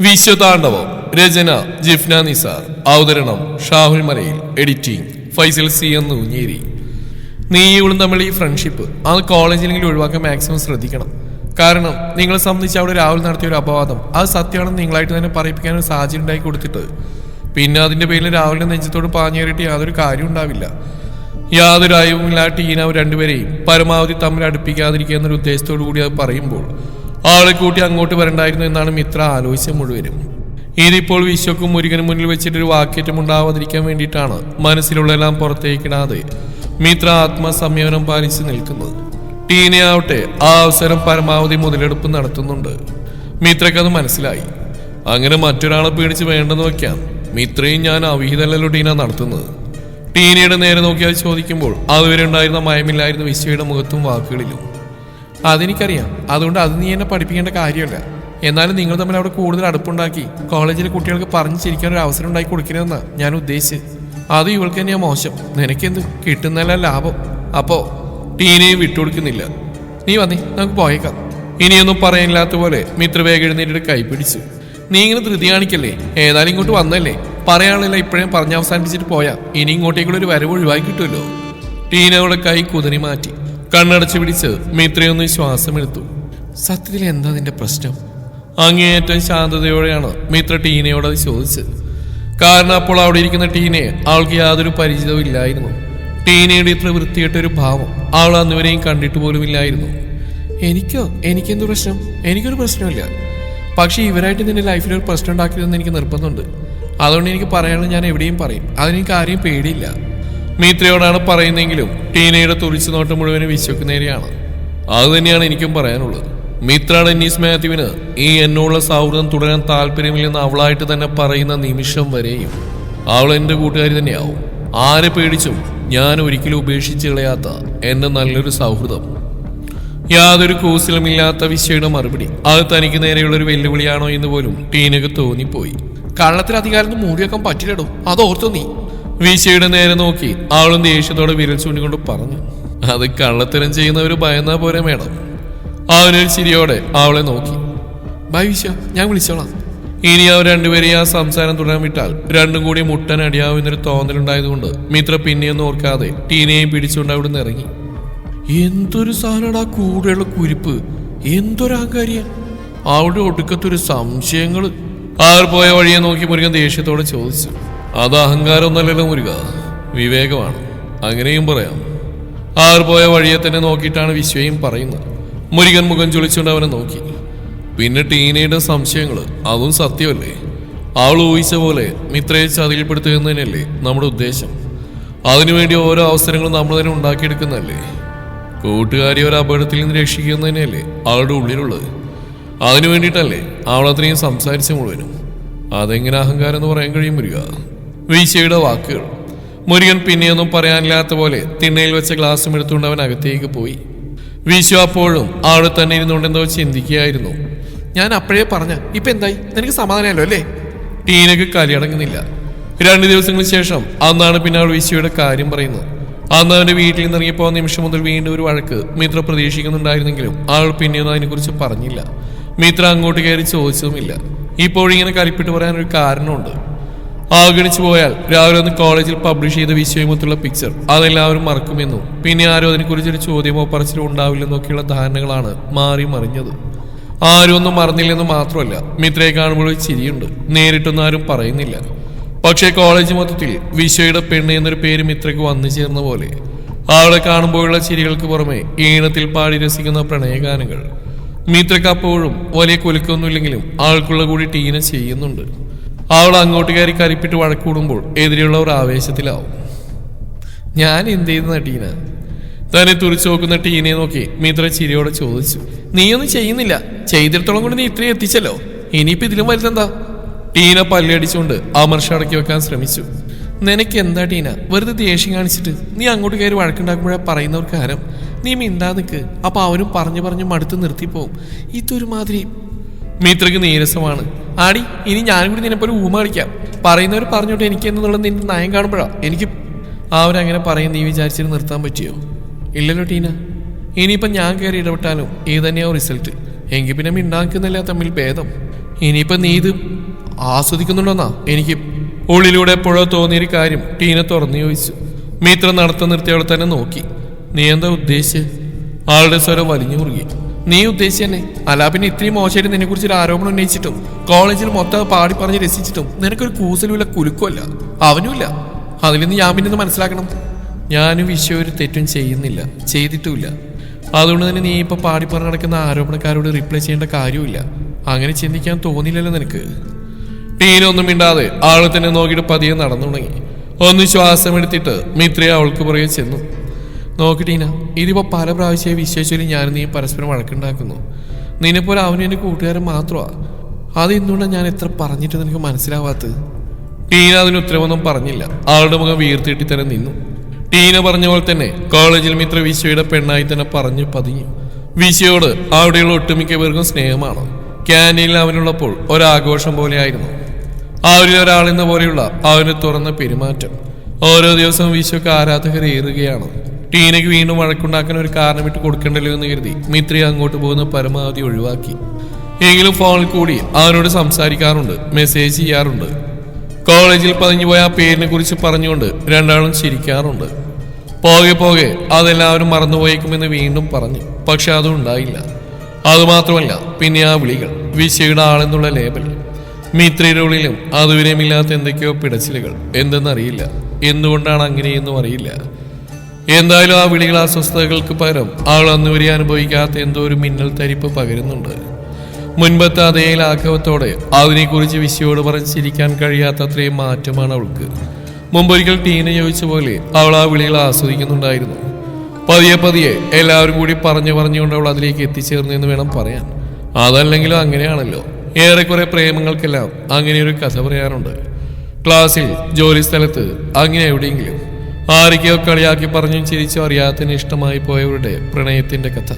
വിശ്വതാണ്ഡവം. രചന ജിഫ്ന നിസാർ. അവതരണം ഷാഹുൽ മലയിൽ. Editing Faisal C എന്ന് ഊഞ്ഞേരി. നീ ഇവളും തമ്മിൽ ഈ ഫ്രണ്ട്ഷിപ്പ് അത് കോളേജിലെങ്കിലും ഒഴിവാക്കാൻ മാക്സിമം ശ്രദ്ധിക്കണം. കാരണം നിങ്ങളെ സംബന്ധിച്ച് അവിടെ രാഹുൽ നടത്തിയ ഒരു അപവാദം അത് സത്യമാണെന്ന് നിങ്ങളായിട്ട് തന്നെ പറയിപ്പിക്കാൻ ഒരു സാഹചര്യം ഉണ്ടാക്കി കൊടുത്തിട്ട് പിന്നെ അതിന്റെ പേരിൽ രാഹുലിന്റെ നെഞ്ചത്തോട് പാഞ്ഞേറിയിട്ട് യാതൊരു കാര്യം ഉണ്ടാവില്ല. യാതൊരു അയവുമില്ലാത്ത ടീന രണ്ടുപേരെയും പരമാവധി തമ്മിൽ അടുപ്പിക്കാതിരിക്കുക എന്നൊരു ഉദ്ദേശത്തോടു കൂടി അത് പറയുമ്പോൾ ആളെ കൂട്ടി അങ്ങോട്ട് വരണ്ടായിരുന്നു എന്നാണ് മിത്ര ആലോചിച്ച മുഴുവനും. ഇതിപ്പോൾ വിശ്വക്കും മുരുകനും മുന്നിൽ വെച്ചിട്ടൊരു വാക്കേറ്റം ഉണ്ടാവാതിരിക്കാൻ വേണ്ടിയിട്ടാണ് മനസ്സിലുള്ളതെല്ലാം പുറത്തേക്കിടാതെ മിത്ര ആത്മസംയമനം പാലിച്ച് നിൽക്കുന്നത്. ടീനയാവട്ടെ ആ അവസരം പരമാവധി മുതലെടുപ്പ് നടത്തുന്നുണ്ട്. മിത്രക്കത് മനസ്സിലായി. അങ്ങനെ മറ്റൊരാളെ പേടിച്ച് വേണ്ടെന്ന് വയ്ക്കാൻ മിത്രയും ഞാൻ അവിഹിതല്ലോ ടീന നടത്തുന്നത്. ടീനയുടെ നേരെ നോക്കിയാൽ ചോദിക്കുമ്പോൾ അതുവരെ ഉണ്ടായിരുന്ന മയമില്ലായിരുന്നു വിശ്വയുടെ മുഖത്തും വാക്കുകളിലും. അതെനിക്കറിയാം, അതുകൊണ്ട് അത് നീ എന്നെ പഠിപ്പിക്കേണ്ട കാര്യമല്ല. എന്നാലും നിങ്ങൾ തമ്മിൽ അവിടെ കൂടുതൽ അടുപ്പുണ്ടാക്കി കോളേജിലെ കുട്ടികൾക്ക് പറഞ്ഞു ചിരിക്കാൻ ഒരു അവസരം ഉണ്ടാക്കി കൊടുക്കണമെന്നാണ് ഞാൻ ഉദ്ദേശിച്ചത്. അത് ഇവൾക്ക് തന്നെയാ മോശം. നിനക്കെന്ത് കിട്ടുന്നല്ല ലാഭം. അപ്പോ ടീനയും വിട്ടുകൊടുക്കുന്നില്ല. നീ വന്നേ, നമുക്ക് പോയേക്കാം. ഇനിയൊന്നും പറയാനില്ലാത്ത പോലെ മിത്ര വേഗം എഴുന്നേറ്റ് കൈ പിടിച്ചു. നീ ഇങ്ങനെ ധൃതി കാണിക്കല്ലേ, ഏതായാലും ഇങ്ങോട്ട് വന്നല്ലേ, പറയാനുള്ള ഇപ്പോഴേ പറഞ്ഞ് അവസാനിപ്പിച്ചിട്ട് പോയാ ഇനി ഇങ്ങോട്ടേക്കുള്ള ഒരു വരവ് ഒഴിവാക്കി കിട്ടുമല്ലോ. ടീനയുടെ കൈ കുതിരി മാറ്റി കണ്ണടച്ചു പിടിച്ച് മിത്രയൊന്ന് ശ്വാസമെടുത്തു. സത്യത്തിൽ എന്താ നിന്റെ പ്രശ്നം? അങ്ങേയറ്റം ശാന്തതയോടെയാണ് മിത്ര ടീനയോട് അത് ചോദിച്ചത്. കാരണം അപ്പോൾ അവിടെ ഇരിക്കുന്ന ടീനയെ അവൾക്ക് യാതൊരു പരിചിതവും ഇല്ലായിരുന്നു. ടീനയുടെ ഇത്ര വൃത്തിയായിട്ടൊരു ഭാവം അവൾ അന്നുവരെയും കണ്ടിട്ട് പോലും ഇല്ലായിരുന്നു. എനിക്കെന്തു പ്രശ്നം? എനിക്കൊരു പ്രശ്നമില്ല. പക്ഷേ ഇവരായിട്ട് നിന്റെ ലൈഫിൽ ഒരു പ്രശ്നം ഉണ്ടാക്കിയതെന്ന് എനിക്ക് നിർബന്ധമുണ്ട്. അതുകൊണ്ട് എനിക്ക് പറയാനുള്ളത് ഞാൻ എവിടെയും പറയും. അതിനെനിക്ക് ആരെയും പേടിയില്ല. മിത്രയോടാണ് പറയുന്നെങ്കിലും ടീനയുടെ തുറിച്ചു നോട്ടം മുഴുവനും വിശ്വക്ക് നേരെയാണ്. അത് തന്നെയാണ് എനിക്കും പറയാനുള്ളത്. മിത്ര ഡെന്നീസ് മാത്യുവിന് ഈ എന്നോടുള്ള സൗഹൃദം തുടരാൻ താല്പര്യമില്ലെന്ന് അവളായിട്ട് തന്നെ പറയുന്ന നിമിഷം വരെയും അവൾ എൻ്റെ കൂട്ടുകാരി തന്നെയാവും. ആരെ പേടിച്ചും ഞാൻ ഒരിക്കലും ഉപേക്ഷിച്ച് കളയാത്ത എൻ്റെ നല്ലൊരു സൗഹൃദം. യാതൊരു കൂസലുമില്ലാത്ത വിശ്വയുടെ മറുപടി അത് തനിക്ക് നേരെയുള്ളൊരു വെല്ലുവിളിയാണോ എന്ന് പോലും ടീനക്ക് തോന്നിപ്പോയി. കള്ളത്തിൽ അധികാരം മൂടിവെക്കാൻ പറ്റില്ലടോ, അതോർത്തു നീ. വിശ്വയുടെ നേരെ നോക്കി അവളും ദേഷ്യത്തോടെ വിരൽ ചൂണ്ടിക്കൊണ്ട് പറഞ്ഞു. അത് കള്ളത്തരം ചെയ്യുന്നവര് ഭയന്നാ പോരെ മേഡം. അവനൊരു ചിരിയോടെ അവളെ നോക്കി. ബൈ വിശ്വ, ഞാൻ വിളിച്ചോളാം. ഇനി അവർ രണ്ടുപേരെയും ആ സംസാരം തുടരാൻ വിട്ടാൽ രണ്ടും കൂടി മുട്ടനടിയാവുന്നൊരു തോന്നലുണ്ടായതുകൊണ്ട് മിത്ര പിന്നെയൊന്നും ഓർക്കാതെ ടീനയെയും പിടിച്ചുകൊണ്ട് അവിടെ നിന്ന് ഇറങ്ങി. എന്തൊരു സാധനടാ കൂടെയുള്ള കുരിപ്പ്, എന്തൊരഹങ്കാരിയ. അവിടെ ഒടുക്കത്തൊരു സംശയങ്ങള്. അവർ പോയ വഴിയെ നോക്കി മുരുകൻ ദേഷ്യത്തോടെ ചോദിച്ചു. അത് അഹങ്കാരമൊന്നല്ലല്ലോ മുരുക, വിവേകമാണ്. അങ്ങനെയും പറയാം. അവർ പോയ വഴിയെ തന്നെ നോക്കിയിട്ടാണ് വിശ്വയും പറയുന്നത്. മുരുകൻ മുഖം ചൊളിച്ചുകൊണ്ട് അവനെ നോക്കി. പിന്നെ ടീനയുടെ സംശയങ്ങള് അതും സത്യമല്ലേ? അവൾ ഊഹിച്ച പോലെ മിത്രയെ ചതിയിൽപ്പെടുത്തുക എന്ന് തന്നെയല്ലേ നമ്മുടെ ഉദ്ദേശം. അതിനുവേണ്ടി ഓരോ അവസരങ്ങളും നമ്മൾ തന്നെ ഉണ്ടാക്കിയെടുക്കുന്നതല്ലേ? കൂട്ടുകാരി ഒരു അപകടത്തിൽ നിന്ന് രക്ഷിക്കുക തന്നെയല്ലേ അവളുടെ ഉള്ളിലുള്ളത്. അതിനു വേണ്ടിയിട്ടല്ലേ അവൾ അത്രയും സംസാരിച്ച മുഴുവനും. അതെങ്ങനെ അഹങ്കാരം എന്ന് പറയാൻ കഴിയും മുരുക? വിശ്വയുടെ വാക്കുകൾ. മുരുകൻ പിന്നെയൊന്നും പറയാനില്ലാത്ത പോലെ തിണ്ണയിൽ വെച്ച ഗ്ലാസും എടുത്തുകൊണ്ട് അവൻ അകത്തേക്ക് പോയി. വിശ്വ അപ്പോഴും അവിടെ തന്നെ ഇരുന്നുകൊണ്ടെന്തോ ചിന്തിക്കുകയായിരുന്നു. ഞാൻ അപ്പോഴേ പറഞ്ഞ ഇപ്പൊ എന്തായി? നിനക്ക് സമാധാനമല്ലോ അല്ലേ? ടീനക്ക് കലിയടങ്ങുന്നില്ല. 2 ദിവസങ്ങൾക്ക് ശേഷം അന്നാണ് പിന്നെ അവൾ വിശ്വയുടെ കാര്യം പറയുന്നത്. അന്ന് അവന്റെ വീട്ടിൽ നിന്ന് ഇറങ്ങിയപ്പോ നിമിഷം മുതൽ വീണ്ടും ഒരു വഴക്ക് മിത്ര പ്രതീക്ഷിക്കുന്നുണ്ടായിരുന്നെങ്കിലും അവൾ പിന്നെയൊന്നും അതിനെക്കുറിച്ച് പറഞ്ഞില്ല. മിത്ര അങ്ങോട്ട് കയറി ചോദിച്ചതുമില്ല. ഇപ്പോഴിങ്ങനെ കരിപ്പിട്ട് പറയാനൊരു കാരണമുണ്ട്. ആഗണിച്ചു പോയാൽ രാവിലെ ഒന്ന് കോളേജിൽ പബ്ലിഷ് ചെയ്ത വിശ്വയുമൊത്തുള്ള പിക്ചർ അതെല്ലാവരും മറക്കുമെന്നും പിന്നെ ആരും അതിനെക്കുറിച്ചൊരു ചോദ്യമോ പറച്ചിലോ ഉണ്ടാവില്ലെന്നൊക്കെയുള്ള ധാരണകളാണ് മാറി മറിഞ്ഞത്. ആരും ഒന്നും മറന്നില്ലെന്ന് മാത്രമല്ല, മിത്രയെ കാണുമ്പോൾ ചിരിയുണ്ട്. നേരിട്ടൊന്നും ആരും പറയുന്നില്ല. പക്ഷേ കോളേജ് മൊത്തത്തിൽ വിശ്വയുടെ പെണ്ണ് എന്നൊരു പേര് മിത്രയ്ക്ക് വന്നു ചേർന്ന പോലെ അവളെ കാണുമ്പോഴുള്ള ചിരികൾക്ക് പുറമെ ഈണത്തിൽ പാടി രസിക്കുന്ന പ്രണയഗാനങ്ങൾ. മിത്രയ്ക്ക് അപ്പോഴും വലിയ കുലുക്കൊന്നുമില്ലെങ്കിലും ആൾക്കുള്ള കൂടി ടീന ചെയ്യുന്നുണ്ട്. അവൾ അങ്ങോട്ട് കയറി കരിപ്പിട്ട് വഴക്കൂടുമ്പോൾ എതിരെയുള്ളവർ ആവേശത്തിലാവും. ഞാൻ എന്ത് ചെയ്യുന്ന ടീന? തന്നെ തുറിച്ചു നോക്കുന്ന ടീനയെ നോക്കി മിത്ര ചിരിയോടെ ചോദിച്ചു. നീയൊന്നും ചെയ്യുന്നില്ല, ചെയ്തിടത്തോളം കൊണ്ട് നീ ഇത്രയും എത്തിച്ചല്ലോ, ഇനിയിപ്പോ ഇതിലും വലുതെന്താ? ടീന പല്ലടിച്ചുകൊണ്ട് അമർഷ അടക്കി വെക്കാൻ ശ്രമിച്ചു. നിനക്ക് എന്താ ടീന വെറുതെ ദേഷ്യം കാണിച്ചിട്ട്? നീ അങ്ങോട്ട് കയറി വഴക്കുണ്ടാക്കുമ്പോഴേ പറയുന്നവർക്ക് ഹരം. നീ മിണ്ടാ നിൽക്ക്, അപ്പൊ അവരും പറഞ്ഞു മടുത്ത് നിർത്തിപ്പോവും. ഇതൊരുമാതിരി. മിത്രക്ക് നീരസമാണ്. ആടി, ഇനി ഞാനും കൂടി നിന്നെപ്പോലെ ഊമ കളിക്കാം. പറയുന്നവർ പറഞ്ഞോട്ടെ, എനിക്ക് എന്നുള്ളത് നിന്റെ നയം കാണുമ്പോഴാ എനിക്ക്. അവരങ്ങനെ പറയും നീ വിചാരിച്ചിട്ട് നിർത്താൻ പറ്റിയോ? ഇല്ലല്ലോ ടീന. ഇനിയിപ്പം ഞാൻ കയറി ഇടപെട്ടാലും ഇത് തന്നെയാവും റിസൾട്ട്. എങ്കിൽ പിന്നെ മിണ്ടാക്കുന്നല്ല തമ്മിൽ ഭേദം. ഇനിയിപ്പോ നീ ഇത് ആസ്വദിക്കുന്നുണ്ടോന്നാ എനിക്ക് ഉള്ളിലൂടെ എപ്പോഴോ തോന്നിയൊരു കാര്യം ടീന തുറന്നു ചോദിച്ചു. മിത്ര നടത്തം നിർത്തിയവളെ തന്നെ നോക്കി. നീ എന്താ ഉദ്ദേശിച്ച്? ആളുടെ സ്വരം വലിഞ്ഞു മുറുകി. നീ ഉദ്ദേശിച്ച് തന്നെ. അല്ല പിന്നെ ഇത്രയും മോശമായിട്ട് നിന്നെ കുറിച്ച് ഒരു ആരോപണം ഉന്നയിച്ചിട്ടും കോളേജിൽ മൊത്തം പാടി പറഞ്ഞ് രസിച്ചിട്ടും നിനക്കൊരു കൂസലുമില്ല കുലുക്കുമല്ല അവനുമില്ല. അതിൽ നിന്ന് ഞാൻ പിന്നെ മനസ്സിലാക്കണം. ഞാനും വിശ്വ ഒരു തെറ്റും ചെയ്യുന്നില്ല, ചെയ്തിട്ടുമില്ല. അതുകൊണ്ട് തന്നെ നീ ഇപ്പൊ പാടി പറഞ്ഞ് നടക്കുന്ന ആരോപണക്കാരോട് റിപ്ലൈ ചെയ്യേണ്ട കാര്യമില്ല. അങ്ങനെ ചിന്തിക്കാൻ തോന്നില്ലല്ലോ നിനക്ക്. ടീന ഒന്നും മിണ്ടാതെ ആളെ തന്നെ നോക്കിയിട്ട് പതിയെ നടന്നു തുടങ്ങി. ഒന്ന് ശ്വാസം എടുത്തിട്ട് മിത്രയെ അവൾക്ക് പുറകെ ചെന്നു. നോക്കി ടീന, ഇതിപ്പോ പല പ്രാവശ്യമായി വിശ്വസിച്ചാലും ഞാനും നീ പരസ്പരം വഴക്കുണ്ടാക്കുന്നു. നിന്നെപ്പോലെ അവനും എന്റെ കൂട്ടുകാരൻ മാത്രമാ. അത് എന്തുകൊണ്ടാണ് ഞാൻ എത്ര പറഞ്ഞിട്ട് നിനക്ക് മനസ്സിലാവാത്തത്? ടീന അതിന് ഉത്തരവൊന്നും പറഞ്ഞില്ല. ആളുടെ മുഖം വീർത്തിട്ടി തന്നെ നിന്നു. ടീന പറഞ്ഞ പോലെ തന്നെ കോളേജിൽ മിത്ര വിശ്വയുടെ പെണ്ണായി തന്നെ പറഞ്ഞു പതിഞ്ഞു. വിശ്വയോട് അവിടെയുള്ള ഒട്ടുമിക്ക പേർക്കും സ്നേഹമാണ്. ക്യാൻറ്റീനിൽ അവനുള്ളപ്പോൾ ഒരാഘോഷം പോലെയായിരുന്നു. അവരിൽ ഒരാളെന്ന പോലെയുള്ള അവന് തുറന്ന പെരുമാറ്റം. ഓരോ ദിവസവും വിശ്വക്ക് ആരാധകർ ഏറുകയാണ്. ടീനയ്ക്ക് വീണ്ടും വഴക്കുണ്ടാക്കാൻ ഒരു കാരണമിട്ട് കൊടുക്കണ്ടല്ലോ എന്ന് കരുതി മിത്ര അങ്ങോട്ട് പോകുന്ന പരമാവധി ഒഴിവാക്കി. എങ്കിലും ഫോണിൽ കൂടി അവനോട് സംസാരിക്കാറുണ്ട്, മെസ്സേജ് ചെയ്യാറുണ്ട്. കോളേജിൽ പതിഞ്ഞു പോയ ആ പേരിനെ കുറിച്ച് പറഞ്ഞുകൊണ്ട് രണ്ടാളും ചിരിക്കാറുണ്ട്. പോകെ പോകെ അതെല്ലാവരും മറന്നുപോയേക്കുമെന്ന് വീണ്ടും പറഞ്ഞു. പക്ഷെ അതും ഉണ്ടായില്ല. അതുമാത്രമല്ല, പിന്നെ ആ വിളികൾ, വിശ്വയുടെ ആളെന്നുള്ള ലേബൽ, മിത്രയുടെ ഉള്ളിലും അതുവരെയുമില്ലാത്ത എന്തൊക്കെയോ പിടച്ചിലുകൾ. എന്തെന്നറിയില്ല, എന്തുകൊണ്ടാണ് അങ്ങനെയെന്നും അറിയില്ല. എന്തായാലും ആ വിളികൾ അസ്വസ്ഥതകൾക്ക് പകരം അവൾ അന്നുവരെ അനുഭവിക്കാത്ത എന്തോ ഒരു മിന്നൽ തരിപ്പ് പകരുന്നുണ്ട്. മുൻപത്തെ അതേ ലാഘവത്തോടെ അതിനെക്കുറിച്ച് വിശ്വയോട് പറഞ്ഞിരിക്കാൻ കഴിയാത്തത്രയും മാറ്റമാണ് അവൾക്ക്. മുമ്പൊരിക്കൽ ടീന ചോദിച്ച പോലെ അവൾ ആ വിളികൾ ആസ്വദിക്കുന്നുണ്ടായിരുന്നു. പതിയെ പതിയെ എല്ലാവരും കൂടി പറഞ്ഞുകൊണ്ട് അവൾ അതിലേക്ക് എത്തിച്ചേർന്നു എന്ന് വേണം പറയാൻ. അതല്ലെങ്കിലും അങ്ങനെയാണല്ലോ. ഏറെക്കുറെ പ്രേമങ്ങൾക്കെല്ലാം അങ്ങനെയൊരു കഥ പറയാറുണ്ട്. ക്ലാസ്സിൽ, ജോലി സ്ഥലത്ത്, അങ്ങനെ എവിടെയെങ്കിലും ആരൊക്കെയോ കളിയാക്കി പറഞ്ഞും ചിരിച്ചോ അറിയാത്തതിന് ഇഷ്ടമായി പോയവരുടെ പ്രണയത്തിന്റെ കഥ.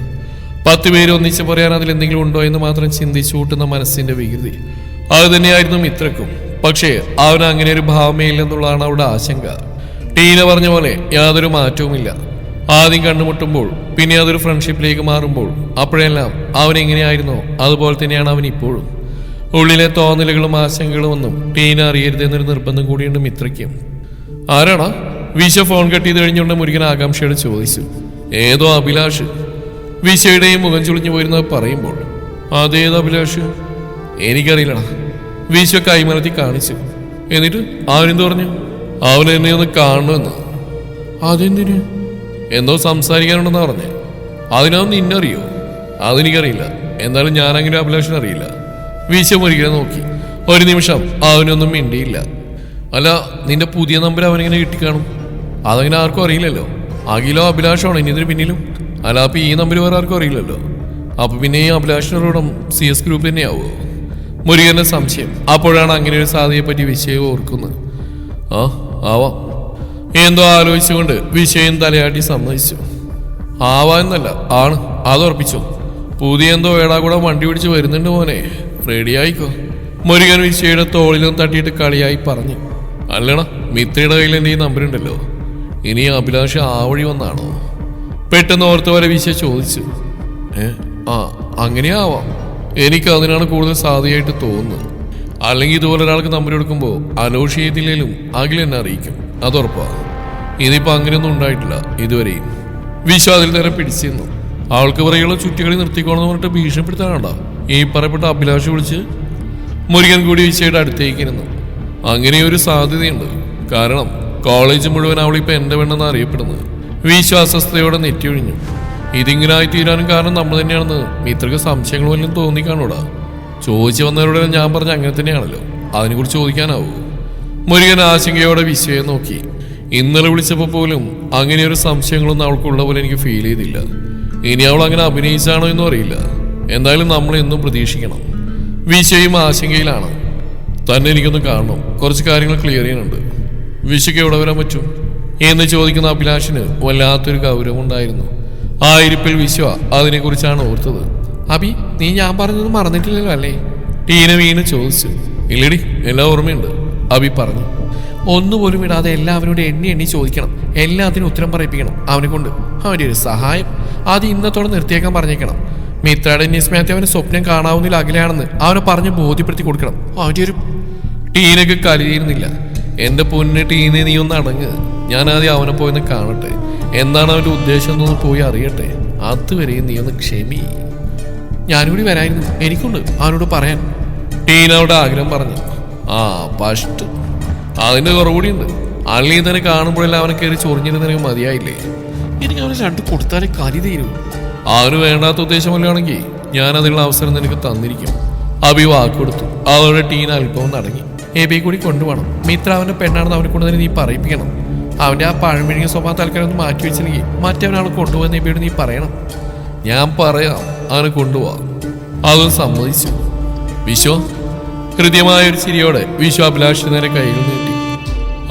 10 പേര് ഒന്നിച്ച് പറയാൻ അതിലെന്തെങ്കിലും ഉണ്ടോ എന്ന് മാത്രം ചിന്തിച്ചു കൂട്ടുന്ന മനസ്സിന്റെ വികൃതി. അത് തന്നെയായിരുന്നു മിത്രക്കും. പക്ഷേ അവന് അങ്ങനെ ഒരു ഭാവമേ ഇല്ലെന്നുള്ളതാണ് അവളുടെ ആശങ്ക. ടീന പറഞ്ഞ പോലെ യാതൊരു മാറ്റവുമില്ല. ആദ്യം കണ്ടുമുട്ടുമ്പോൾ, പിന്നെ അതൊരു ഫ്രണ്ട്ഷിപ്പിലേക്ക് മാറുമ്പോൾ, അപ്പോഴെല്ലാം അവൻ എങ്ങനെയായിരുന്നോ അതുപോലെ തന്നെയാണ് അവൻ ഇപ്പോഴും. ഉള്ളിലെ തോന്നലുകളും ആശങ്കകളും ഒന്നും ടീന അറിയരുതെന്നൊരു നിർബന്ധം കൂടിയുണ്ട് മിത്രയ്ക്കും. ആരാണോ? വിശ്വ ഫോൺ കട്ട് ചെയ്ത് കഴിഞ്ഞുകൊണ്ട് മുരുകൻ ആകാംക്ഷയോട് ചോദിച്ചു. ഏതോ അഭിലാഷ്. വിശ്വയുടെയും മുഖം ചുളിഞ്ഞു പോയിരുന്നത് പറയുമ്പോൾ, അതേതോ അഭിലാഷ്? എനിക്കറിയില്ലടാ. വിശ്വ കൈമലത്തി കാണിച്ചു. എന്നിട്ട് അവനെന്ത് പറഞ്ഞു? അവൻ എന്നെ ഒന്ന് കാണണമെന്ന്. അതെന്തിന്? എന്തോ സംസാരിക്കാനുണ്ടെന്നാ പറഞ്ഞേ. അതിനൊന്നും നിന്നറിയോ? അതെനിക്കറിയില്ല. എന്തായാലും ഞാനങ്ങനെ അഭിലാഷിനെ അറിയില്ല. വിശ്വ മുരുകനെ നോക്കി. ഒരു നിമിഷം അവനൊന്നും മിണ്ടിയില്ല. അല്ല, നിന്റെ പുതിയ നമ്പർ അവനെങ്ങനെ കിട്ടിക്കാണും? അതങ്ങനെ ആർക്കും അറിയില്ലല്ലോ. അഖിലോ അഭിലാഷാണോ ഇനി ഇതിന് പിന്നിലും? അല്ല, അപ്പൊ ഈ നമ്പർ വേറെ ആർക്കും അറിയില്ലല്ലോ. അപ്പൊ പിന്നെ ഈ അഭിലാഷിനോടും CS ഗ്രൂപ്പ് തന്നെയാവോ? മുരുകന്റെ സംശയം. അപ്പോഴാണ് അങ്ങനെ ഒരു സാധ്യതയെപ്പറ്റി വിഷയം ഓർക്കുന്നത്. ആവാം. എന്തോ ആലോചിച്ചുകൊണ്ട് വിഷയം തലയാട്ടി സമ്മതിച്ചു. ആവാന്നല്ല, ആണ്. അതുറപ്പിച്ചു. പുതിയ എന്തോ ഏടാകൂടെ വണ്ടി പിടിച്ച് വരുന്നുണ്ട് മോനെ, റെഡിയായിക്കോ. മുരുകൻ വിഷയുടെ തോളിലും തട്ടിയിട്ട് കളിയായി പറഞ്ഞു. അല്ലണ, മിത്രയുടെ കയ്യിൽ എൻ്റെ ഈ നമ്പറുണ്ടല്ലോ. ഇനി അഭിലാഷ് ആ വഴി വന്നാണോ? പെട്ടെന്ന് ഓർത്ത പോലെ വിശ്വ ചോദിച്ചു. അങ്ങനെയാവാം. എനിക്ക് അതിനാണ് കൂടുതൽ സാധ്യമായിട്ട് തോന്നുന്നത്. അല്ലെങ്കിൽ ഇതുപോലെ ഒരാൾക്ക് നമ്പർ എടുക്കുമ്പോൾ അലോഷ് ചെയ്തില്ലേലും അഖിൽ എന്നെ അറിയിക്കും, അതുറപ്പാ. ഇതിപ്പോ അങ്ങനെയൊന്നും ഉണ്ടായിട്ടില്ല ഇതുവരെയും. വിശ്വ അതിൽ നേരെ പിടിച്ചിരുന്നു. അവൾക്ക് പറയുള്ള ചുറ്റികളി നിർത്തിക്കോണെന്ന് പറഞ്ഞിട്ട് ഭീഷണിപ്പെടുത്താനാണ്ടാ ഈ പറയപ്പെട്ട അഭിലാഷ് വിളിച്ച്. മുരുകൻ കൂടി വിശ്വയുടെ അടുത്തേക്കിരുന്നു. അങ്ങനെ ഒരു സാധ്യതയുണ്ട്. കാരണം കോളേജ് മുഴുവൻ അവളിപ്പോ എന്റെ പെണ്ണെന്ന് അറിയപ്പെടുന്നത്. വിശ്വാസസ്ഥയോടെ നെറ്റിയൊഴിഞ്ഞു. ഇതിങ്ങനായി തീരാനും കാരണം നമ്മൾ തന്നെയാണെന്ന് മിത്രക്ക് സംശയങ്ങൾ വല്ലതും തോന്നിക്കാണോടാ? ചോദിച്ചു വന്നവരോട് ഞാൻ പറഞ്ഞ അങ്ങനെ തന്നെയാണല്ലോ. അതിനെക്കുറിച്ച് ചോദിക്കാനാവൂ? മുരുകൻ ആശങ്കയോടെ വിശ്വയെ നോക്കി. ഇന്നലെ വിളിച്ചപ്പോൾ പോലും അങ്ങനെയൊരു സംശയങ്ങളൊന്നും അവൾക്കുള്ള പോലെ എനിക്ക് ഫീൽ ചെയ്തില്ല. ഇനി അവൾ അങ്ങനെ അഭിനയിച്ചാണോ എന്നും അറിയില്ല. എന്തായാലും നമ്മൾ എന്നും പ്രതീക്ഷിക്കണം. വിശ്വയും ആശങ്കയിലാണ്. തന്നെ എനിക്കൊന്ന് കാണണം, കുറച്ച് കാര്യങ്ങൾ ക്ലിയർ ചെയ്യാനുണ്ട്. വിശ്വയ്ക്ക് എവിടെ വരാൻ പറ്റും എന്ന് ചോദിക്കുന്ന അഭിലാഷിന് വല്ലാത്തൊരു ഗൗരവമുണ്ടായിരുന്നു. ആ ഇരിപ്പിൽ വിശ്വ അതിനെക്കുറിച്ചാണ് ഓർത്തത്. അഭി, നീ ഞാൻ പറഞ്ഞത് മറന്നിട്ടില്ലല്ലോ അല്ലേ? ടീന വീണ് ചോദിച്ചു. ഇല്ലടി, എല്ലാം ഓർമ്മയുണ്ട്, അഭി പറഞ്ഞു. ഒന്നുപോലും ഇടാതെ എല്ലാവരോടും എണ്ണി ചോദിക്കണം, എല്ലാത്തിനും ഉത്തരം പറയിപ്പിക്കണം അവനെ കൊണ്ട്. അവൻ്റെ ഒരു സഹായം അത് ഇന്നത്തോടെ നിർത്തിയേക്കാൻ പറഞ്ഞേക്കണം. മിത്രയുടെ നിസ്മയത്തെ അവന് സ്വപ്നം കാണാവുന്നതിൽ അകലെയാണെന്ന് അവനെ പറഞ്ഞ് ബോധ്യപ്പെടുത്തി കൊടുക്കണം. അവൻ്റെ ഒരു ടീനൊക്കെ കലിയിരുന്നില്ല. എന്റെ പൊന്ന് ടീനെ നീ ഒന്ന് അടങ്ങ്. ഞാൻ ആദ്യം അവനെ പോയെന്ന് കാണട്ടെ. എന്താണ് അവന്റെ ഉദ്ദേശം എന്നൊന്ന് പോയി അറിയട്ടെ. അതുവരെയും നീ ഒന്ന് ക്ഷമി. ഞാനുകൂടി വരായിരുന്നു, എനിക്കുണ്ട് അവനോട് പറയാൻ. ടീന അവിടെ ആഗ്രഹം പറഞ്ഞു. ആ ഫസ്റ്റ് അതിന്റെ കുറവുകൂടിയുണ്ട്. അള്ളി തന്നെ കാണുമ്പോഴെല്ലാം അവനെ കയറി ചൊറിഞ്ഞിരുന്ന മതിയായില്ലേ? എനിക്ക് അവനെ രണ്ടു കൊടുത്താലേ കരി തീരൂ. അവന് വേണ്ടാത്ത ഉദ്ദേശമല്ലാണെങ്കിൽ ഞാൻ അതിനുള്ള അവസരം നിനക്ക് തന്നിരിക്കും. അഭി വാക്കുകൊടുത്തു. അതോടെ ടീന അല്പവും നടങ്ങി. എബിയെ കൂടി കൊണ്ടുപോകണം. മിത്ര അവന്റെ പെണ്ണാണെന്ന് അവനെ കൊണ്ട് തന്നെ നീ പറയിപ്പിക്കണം. അവന്റെ ആ പഴമിഴിഞ്ഞ സ്വഭാവ താൽക്കാലം ഒന്ന് മാറ്റി വെച്ചില്ലെങ്കിൽ മറ്റവനാളെ കൊണ്ടുപോകുന്ന എബിയോട് നീ പറയണം. ഞാൻ പറയാം, അവനെ കൊണ്ടുപോവാം. അതും സമ്മതിച്ചു. വിശ്വ കൃത്യമായ ഒരു ചിരിയോടെ വിശ്വ അഭിലാഷ് നേരെ കൈകൾ നീട്ടി.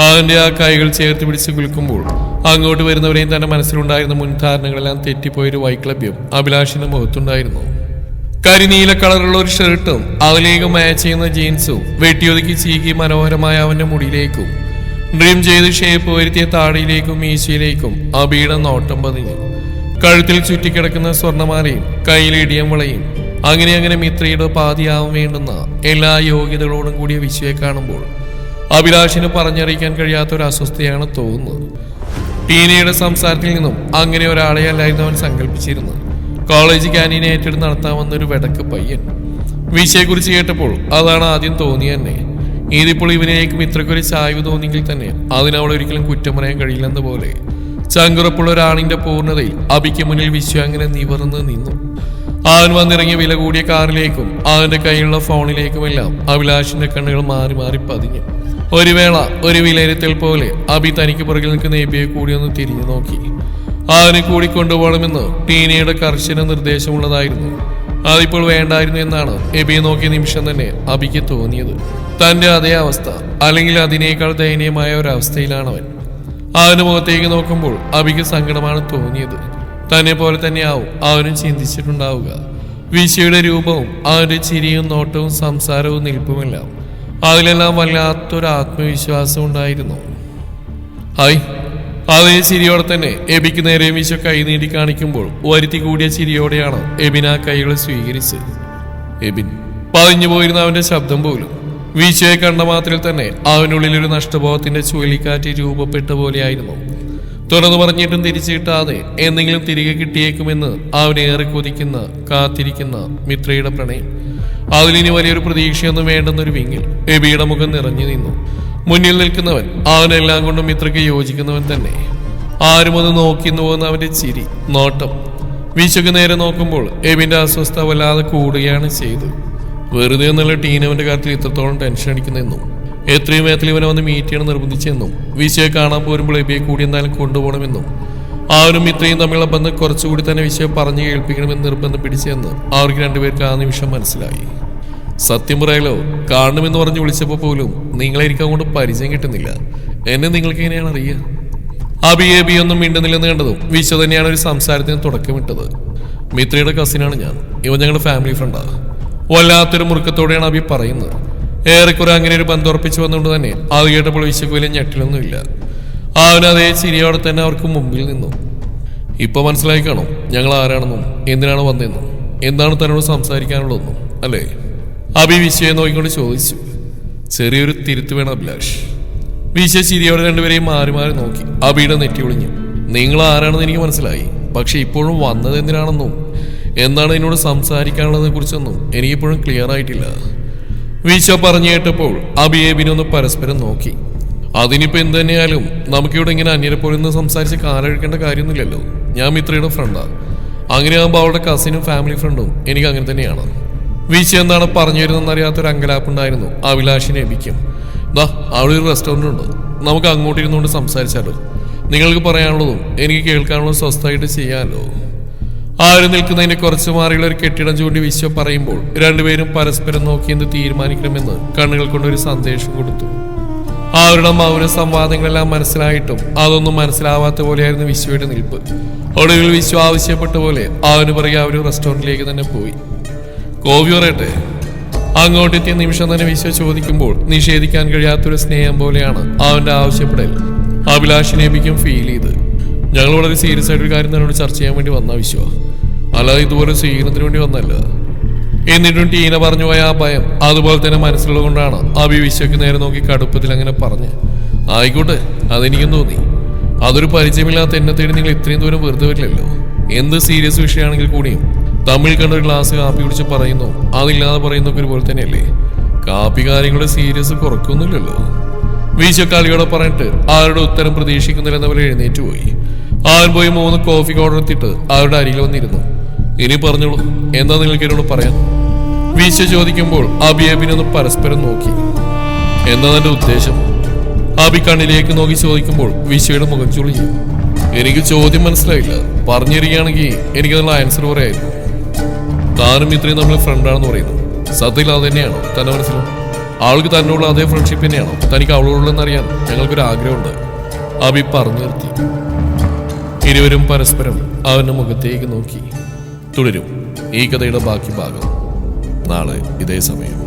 അവന്റെ ആ കൈകൾ ചേർത്ത് പിടിച്ച് കുലുക്കുമ്പോൾ അങ്ങോട്ട് വരുന്നവരെയും തന്റെ മനസ്സിലുണ്ടായിരുന്ന മുൻധാരണകളെല്ലാം തെറ്റിപ്പോയൊരു വൈക്ലഭ്യം അഭിലാഷിന്റെ മുഖത്തുണ്ടായിരുന്നു. കരിനീല കളറുള്ള ഒരു ഷർട്ടും അതിലേക്ക് മാച്ച് ചെയ്യുന്ന ജീൻസും വെട്ടിയൊതുക്കി ചീകി മനോഹരമായ അവന്റെ മുടിയിലേക്കും ഡ്രീം ചെയ്ത് ഷേപ്പ് വരുത്തിയ താടിയിലേക്കും മീശയിലേക്കും അബിയുടെ നോട്ടം പതിഞ്ഞു. കഴുത്തിൽ ചുറ്റിക്കിടക്കുന്ന സ്വർണ്ണമാലയും കയ്യിൽ ഇടിയം വളയും അങ്ങനെ മിത്രയുടെ പാതിയാവാൻ വേണ്ടുന്ന എല്ലാ യോഗ്യതകളോടും കൂടിയ വിശ്വയെ കാണുമ്പോൾ അഭിലാഷിന് പറഞ്ഞറിയിക്കാൻ കഴിയാത്ത ഒരു അസ്വസ്ഥയാണ് തോന്നുന്നത്. ടീനയുടെ സംസാരത്തിൽ നിന്നും അങ്ങനെ ഒരാളെ അല്ലായിരുന്നു അവൻ സങ്കല്പിച്ചിരുന്നത്. കോളേജ് ക്യാൻറ്റീൻ ഏറ്റെടുത്ത് നടത്താമെന്നൊരു വെടക്ക് പയ്യൻ. വിഷയെക്കുറിച്ച് കേട്ടപ്പോൾ അതാണ് ആദ്യം തോന്നിയ തന്നെ. ഇതിപ്പോൾ ഇവനിലേക്ക് മിത്രക്കൊരു ചായ്വ് തോന്നിയെങ്കിൽ തന്നെ അതിനവളെ ഒരിക്കലും കുറ്റം പറയാൻ കഴിയില്ലെന്ന പോലെ ചങ്കുറപ്പുള്ള ഒരാളിന്റെ പൂർണ്ണതയിൽ അബിക്ക് മുന്നിൽ വിശ്വ അങ്ങനെ നിവർന്ന് നിന്നു. അവൻ വന്നിറങ്ങിയ വില കൂടിയ കാറിലേക്കും അവന്റെ കയ്യിലുള്ള ഫോണിലേക്കുമെല്ലാം അഭിലാഷിന്റെ കണ്ണുകൾ മാറി മാറി പതിഞ്ഞു. ഒരു വേള ഒരു വിലയിരുത്തൽ പോലെ അബി തനിക്ക് പുറകിൽ നിൽക്കുന്ന എബിയെ കൂടി ഒന്ന് തിരിഞ്ഞു നോക്കി. അവനെ കൂടി കൊണ്ടുപോകണമെന്ന് ടീനയുടെ കർശന നിർദ്ദേശമുള്ളതായിരുന്നു. അതിപ്പോൾ വേണ്ടായിരുന്നു എന്നാണ് എബിയെ നോക്കിയ നിമിഷം തന്നെ അബിക്ക് തോന്നിയത്. തന്റെ അതേ അവസ്ഥ, അല്ലെങ്കിൽ അതിനേക്കാൾ ദയനീയമായ ഒരവസ്ഥയിലാണവൻ. അവന്റെ മുഖത്തേക്ക് നോക്കുമ്പോൾ അബിക്ക് സങ്കടമാണ് തോന്നിയത്. തന്നെ പോലെ തന്നെയാവും അവനും ചിന്തിച്ചിട്ടുണ്ടാവുക. വിശ്വയുടെ രൂപവും അവന്റെ ചിരിയും നോട്ടവും സംസാരവും നിൽപ്പുമെല്ലാം അതിലെല്ലാം വല്ലാത്തൊരു ആത്മവിശ്വാസം ഉണ്ടായിരുന്നു. ഹായ്. അതേ ചിരിയോടെ തന്നെ എബിക്ക് നേരെ വിശ്വ കൈ നീട്ടി കാണിക്കുമ്പോൾ വരുത്തി കൂടിയ ചിരിയോടെയാണ് എബിൻ ആ കൈകളെ സ്വീകരിച്ചത്. എബിൻ പതിഞ്ഞു പോയിരുന്ന അവന്റെ ശബ്ദം പോലും വിശ്വയെ കണ്ട മാത്രയിൽ തന്നെ അവനുള്ളിൽ ഒരു നഷ്ടബോധത്തിന്റെ ചുഴലിക്കാറ്റ് രൂപപ്പെട്ട പോലെയായിരുന്നു. തുറന്നു പറഞ്ഞിട്ടും തിരിച്ചു കിട്ടാതെ എന്തെങ്കിലും തിരികെ കിട്ടിയേക്കുമെന്ന് അവനേറെ കൊതിക്കുന്ന കാത്തിരിക്കുന്ന മിത്രയുടെ പ്രണയം. അതിലിനി വലിയൊരു പ്രതീക്ഷയൊന്നും വേണ്ടെന്നൊരു വിങ്ങിൽ എബിയുടെ മുഖം നിറഞ്ഞു നിന്നു. മുന്നിൽ നിൽക്കുന്നവൻ അവനെല്ലാം കൊണ്ടും മിത്രയ്ക്ക് യോജിക്കുന്നവൻ തന്നെ. ആരും ഒന്ന് നോക്കിന്നു പോകുന്ന അവന്റെ ചിരി, നോട്ടം വിശ്വക്ക് നേരെ നോക്കുമ്പോൾ എബിന്റെ അസ്വസ്ഥ വല്ലാതെ കൂടുകയാണ് ചെയ്ത്. വെറുതെ എന്നുള്ള ടീനവന്റെ കാര്യത്തിൽ ഇത്രത്തോളം ടെൻഷൻ അടിക്കുന്നെന്നും എത്രയും വേഗത്തിൽ ഇവനെ വന്ന് മീറ്റ് ചെയ്യണം നിർബന്ധിച്ചെന്നും വിശ്വയെ കാണാൻ പോരുമ്പോൾ എബിയെ കൂടി എന്തായാലും കൊണ്ടുപോകണമെന്നും അവനും ഇത്രയും തമ്മിലുള്ള ബന്ധം കുറച്ചുകൂടി തന്നെ വിശ്വയെ പറഞ്ഞു കേൾപ്പിക്കണമെന്ന് നിർബന്ധം പിടിച്ചെന്ന് അവർക്ക് രണ്ടുപേർക്ക് ആ നിമിഷം മനസ്സിലായി. സത്യം പറയാലോ, കാണണമെന്ന് പറഞ്ഞ് വിളിച്ചപ്പോൾ പോലും നിങ്ങളെ എനിക്ക് അങ്ങോട്ട് പരിചയം കിട്ടുന്നില്ല. എന്നെ നിങ്ങൾക്ക് എങ്ങനെയാണ് അറിയുക? അബി ഒന്നും മിണ്ടുന്നില്ലെന്ന് കണ്ടതും വിശ്വ തന്നെയാണ് ഒരു സംസാരത്തിന് തുടക്കമിട്ടത്. മിത്രയുടെ കസിനാണ് ഞാൻ. ഇവൻ ഞങ്ങളുടെ ഫാമിലി ഫ്രണ്ടാണ്. വല്ലാത്തൊരു മുറുക്കത്തോടെയാണ് അബി പറയുന്നത്. ഏറെക്കുറെ അങ്ങനെ ഒരു ബന്ധം ഉറപ്പിച്ചു വന്നുകൊണ്ട് തന്നെ അത് കേട്ടപ്പോൾ വിശ്വക്ക് വലിയ ഞെട്ടിലൊന്നുമില്ല. അവൻ അതേ ചിരിയോടെ തന്നെ അവർക്ക് മുമ്പിൽ നിന്നു. ഇപ്പൊ മനസ്സിലായി കാണും ഞങ്ങൾ ആരാണെന്നും എന്തിനാണ് വന്നതെന്നും എന്താണ് തന്നോട് സംസാരിക്കാനുള്ളതെന്നും അല്ലേ? അബി വിശ്വയെ നോക്കിക്കൊണ്ട് ചോദിച്ചു. ചെറിയൊരു തിരുത്ത് വേണം അഭിലാഷ്. വിശ്വ ചിരിയോടെ രണ്ടുപേരെയും മാറി മാറി നോക്കി. അബിയുടെ നെറ്റി ഒളിഞ്ഞു. നിങ്ങൾ ആരാണെന്ന് എനിക്ക് മനസ്സിലായി. പക്ഷെ ഇപ്പോഴും വന്നത് എന്തിനാണെന്നും എന്താണ് എന്നോട് സംസാരിക്കാനുള്ളതിനെ കുറിച്ചൊന്നും എനിക്കിപ്പോഴും ക്ലിയർ ആയിട്ടില്ല. വിശ്വ പറഞ്ഞു കേട്ടപ്പോൾ അബി എബിനൊന്ന് പരസ്പരം നോക്കി. അതിനിപ്പോ എന്ത് തന്നെയായാലും നമുക്കിവിടെ ഇങ്ങനെ അന്യരെ പോലെ സംസാരിച്ച് കാലഴിക്കേണ്ട കാര്യമൊന്നുമില്ലല്ലോ. ഞാൻ മിത്രയുടെ ഫ്രണ്ടാണ്. അങ്ങനെയാകുമ്പോൾ അവളുടെ കസിനും ഫാമിലി ഫ്രണ്ടും എനിക്ക് അങ്ങനെ തന്നെയാണ്. വിശ്വ എന്താണ് പറഞ്ഞു വരുന്നതെന്ന് അറിയാത്തൊരു അങ്കലാപ്പുണ്ടായിരുന്നു അഭിലാഷിനെ എബിക്കും. ദാ അവിടെ ഒരു റെസ്റ്റോറൻ്റ് ഉണ്ട്, നമുക്ക് അങ്ങോട്ട് ഇരുന്നുകൊണ്ട് സംസാരിച്ചാലോ? നിങ്ങൾക്ക് പറയാനുള്ളതും എനിക്ക് കേൾക്കാനുള്ളതും സ്വസ്ഥമായിട്ട് ചെയ്യാമല്ലോ. ആരും നിൽക്കുന്നതിന്റെ കുറച്ച് മാറിയുള്ള ഒരു കെട്ടിടം ചൂണ്ടി വിശ്വ പറയുമ്പോൾ രണ്ടുപേരും പരസ്പരം നോക്കി എന്ത് തീരുമാനിക്കണമെന്ന് കണ്ണുകൾ കൊണ്ടൊരു സന്ദേശം കൊടുത്തു. അവരുടെ മൗന സംവാദങ്ങളെല്ലാം മനസ്സിലായിട്ടും അതൊന്നും മനസ്സിലാവാത്ത പോലെയായിരുന്നു വിശ്വയുടെ നിൽപ്പ്. ഒടുവിൽ വിശ്വ ആവശ്യപ്പെട്ട പോലെ അവന് പറയുക അവർ റെസ്റ്റോറൻറ്റിലേക്ക് തന്നെ പോയി. കോഫി പറയട്ടെ? അങ്ങോട്ടെത്തിയ നിമിഷം തന്നെ വിശ്വ ചോദിക്കുമ്പോൾ നിഷേധിക്കാൻ കഴിയാത്തൊരു സ്നേഹം പോലെയാണ് അവന്റെ ആവശ്യപ്പെടൽ അഭിലാഷിനെ എബിക്കും ഫീൽ ചെയ്ത്. ഞങ്ങൾ വളരെ സീരിയസ് ആയിട്ടൊരു കാര്യം തന്നോട് ചർച്ച ചെയ്യാൻ വേണ്ടി വന്ന വിശ്വ. അല്ലാതെ ഇതുപോലെ സ്വീകരണത്തിന് വേണ്ടി വന്നല്ല. എന്നിട്ടും ടീന പറഞ്ഞു പോയ ആ ഭയം അതുപോലെ തന്നെ മനസ്സിലുള്ളതുകൊണ്ടാണ് അഭി വിശ്വയ്ക്ക് നേരെ നോക്കി കടുപ്പത്തിൽ അങ്ങനെ പറഞ്ഞ്. ആയിക്കോട്ടെ, അതെനിക്കും തോന്നി. അതൊരു പരിചയമില്ലാത്ത എന്നെ തേടി നിങ്ങൾ ഇത്രയും ദൂരം വെറുതെ വരില്ലല്ലോ. എന്ത് സീരിയസ് വിഷയമാണെങ്കിൽ കൂടിയും തമിഴ് കണ്ട ഒരു ഗ്ലാസ് കാപ്പി കുടിച്ച് പറയുന്നു, അതില്ലാതെ പറയുന്നൊക്കെ ഒരുപോലെ തന്നെയല്ലേ. കാപ്പി കാര്യങ്ങളുടെ സീരിയസ് കുറക്കൊന്നുമില്ലല്ലോ. വീശക്കാളിയോടെ പറഞ്ഞിട്ട് ആരുടെ ഉത്തരം പ്രതീക്ഷിക്കുന്നില്ലെന്നവർ എഴുന്നേറ്റ് പോയി. ആരും പോയി 3 കോഫി ഓർഡർ എത്തിയിട്ട് അവരുടെ അരികിൽ വന്നിരുന്നു. ഇനി പറഞ്ഞോളൂ, എന്താ നിങ്ങൾക്ക് എന്നോട് പറയാൻ? വീശ ചോദിക്കുമ്പോൾ അബിയബിനൊന്ന് പരസ്പരം നോക്കി. എന്താ എന്റെ ഉദ്ദേശം? അബി കണ്ണിലേക്ക് നോക്കി ചോദിക്കുമ്പോൾ വിശയുടെ മുഖം ചുളിഞ്ഞു. എനിക്ക് ചോദ്യം മനസ്സിലായില്ല. പറഞ്ഞിരിക്കുകയാണെങ്കിൽ എനിക്കതിനുള്ള ആൻസർ പറയായിരുന്നു. താനും ഇത്രയും നമ്മൾ ഫ്രണ്ടാണെന്ന് പറയുന്നു. സത്യത്തിൽ അത് തന്നെയാണോ തന്നെ മനസ്സിലും? ആൾക്ക് തന്നോടുള്ള അതേ ഫ്രണ്ട്ഷിപ്പ് തന്നെയാണോ തനിക്ക് അവളോടുള്ളതെന്നറിയാൻ ഞങ്ങൾക്കൊരു ആഗ്രഹമുണ്ട്. അബി പറഞ്ഞു നിർത്തി. ഇരുവരും പരസ്പരം അവന്റെ മുഖത്തേക്ക് നോക്കി. തുടരും ഈ കഥയുടെ ബാക്കി ഭാഗം നാളെ ഇതേ സമയം.